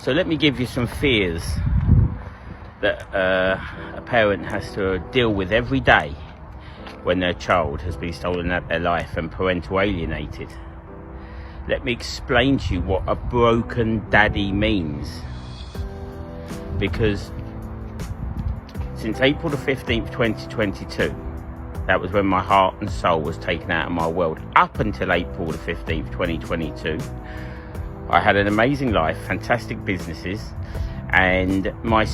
So let me give you some fears that a parent has to deal with every day when their child has been stolen out of their life and parental alienated. Let me explain to you what a broken daddy means. Because since April the 15th, 2022, that was when my heart and soul was taken out of my world. Up until April the 15th, 2022, I had an amazing life, fantastic businesses, and my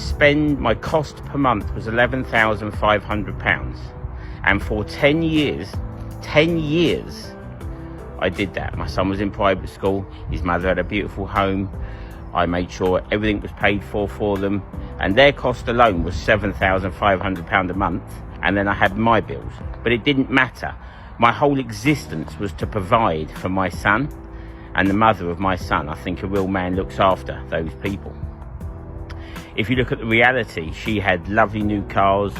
cost per month was £11,500. And for 10 years, I did that. My son was in private school, his mother had a beautiful home, I made sure everything was paid for them, and their cost alone was £7,500 a month, and then I had my bills. But it didn't matter. My whole existence was to provide for my son and the mother of my son. I think a real man looks after those people. If you look at the reality, she had lovely new cars,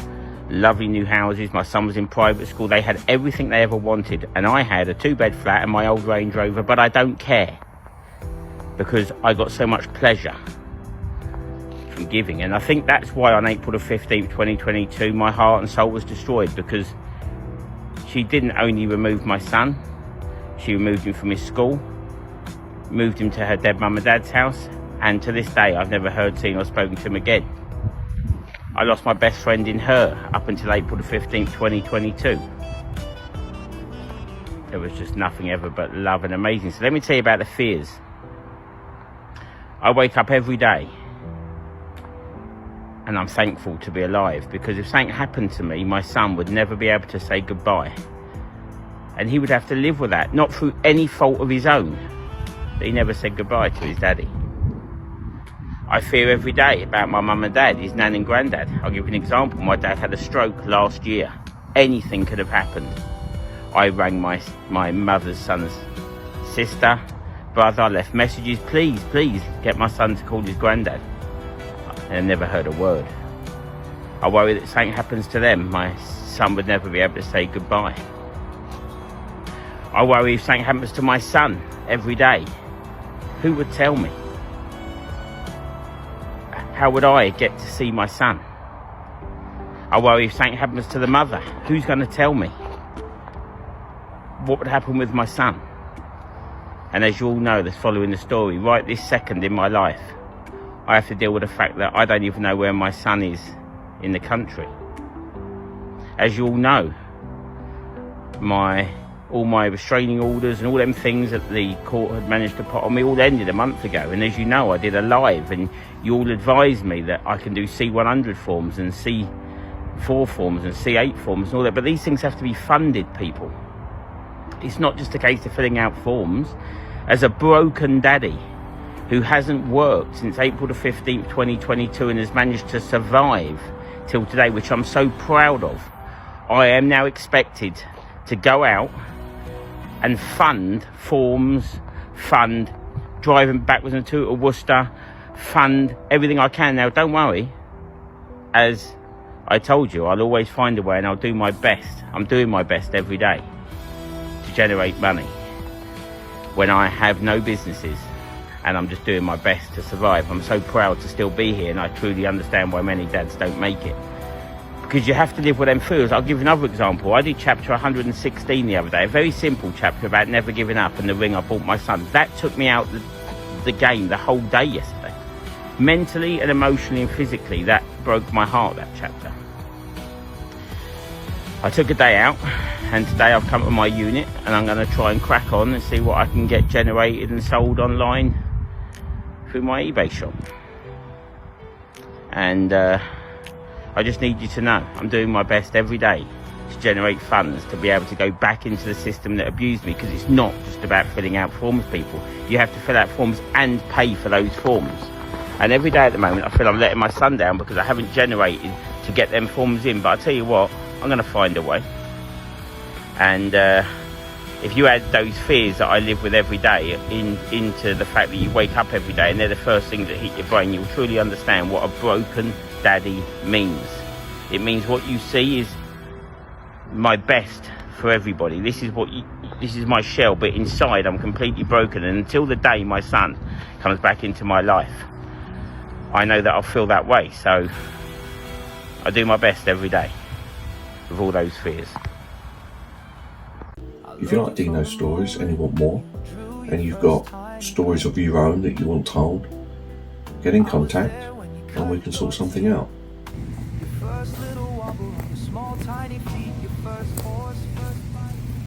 lovely new houses. My son was in private school. They had everything they ever wanted, and I had a 2-bed flat and my old Range Rover, but I don't care, because I got so much pleasure from giving. And I think that's why on April the 15th, 2022, my heart and soul was destroyed, because she didn't only remove my son, she removed him from his school, moved him to her dead mum and dad's house, and to this day I've never heard, seen or spoken to him again. I lost my best friend in her up until April the 15th, 2022. There was just nothing ever but love and amazing. So let me tell you about the fears. I wake up every day and I'm thankful to be alive, because if something happened to me, my son would never be able to say goodbye. And he would have to live with that, not through any fault of his own, that he never said goodbye to his daddy. I fear every day about my mum and dad, his nan and granddad. I'll give you an example. My dad had a stroke last year. Anything could have happened. I rang my mother's son's sister, brother. I left messages, please get my son to call his granddad. And I never heard a word. I worry that if something happens to them, my son would never be able to say goodbye. I worry if something happens to my son every day, who would tell me? How would I get to see my son? I worry if something happens to the mother, who's going to tell me? What would happen with my son? And as you all know, that's following the story, right this second in my life, I have to deal with the fact that I don't even know where my son is in the country. As you all know, all my restraining orders and all them things that the court had managed to put on me all ended a month ago. And as you know, I did a live and you all advised me that I can do C100 forms and C4 forms and C8 forms and all that. But these things have to be funded, people. It's not just a case of filling out forms. As a broken daddy who hasn't worked since April the 15th, 2022 and has managed to survive till today, which I'm so proud of, I am now expected to go out and fund forms, fund driving backwards and to Worcester, fund everything I can. Now, don't worry. As I told you, I'll always find a way and I'll do my best. I'm doing my best every day to generate money when I have no businesses and I'm just doing my best to survive. I'm so proud to still be here, and I truly understand why many dads don't make it. Because you have to live with them fears. I'll give you another example. I did chapter 116 the other day, a very simple chapter about never giving up and the ring I bought my son. That took me out the game the whole day yesterday. Mentally and emotionally and physically, that broke my heart, that chapter. I took a day out, and today I've come to my unit and I'm going to try and crack on and see what I can get generated and sold online through my eBay shop. And I just need you to know I'm doing my best every day to generate funds to be able to go back into the system that abused me, because it's not just about filling out forms, people. You have to fill out forms and pay for those forms. And every day at the moment I feel I'm letting my son down because I haven't generated to get them forms in. But I tell you what, I'm going to find a way. And if you add those fears that I live with every day into the fact that you wake up every day and they're the first things that hit your brain, you'll truly understand what a broken daddy means. It means what you see is my best for everybody. This is my shell, but inside I'm completely broken. And until the day my son comes back into my life, I know that I'll feel that way. So I do my best every day with all those fears. If you like Deano's stories and you want more, and you've got stories of your own that you want told, get in contact and we can sort something out.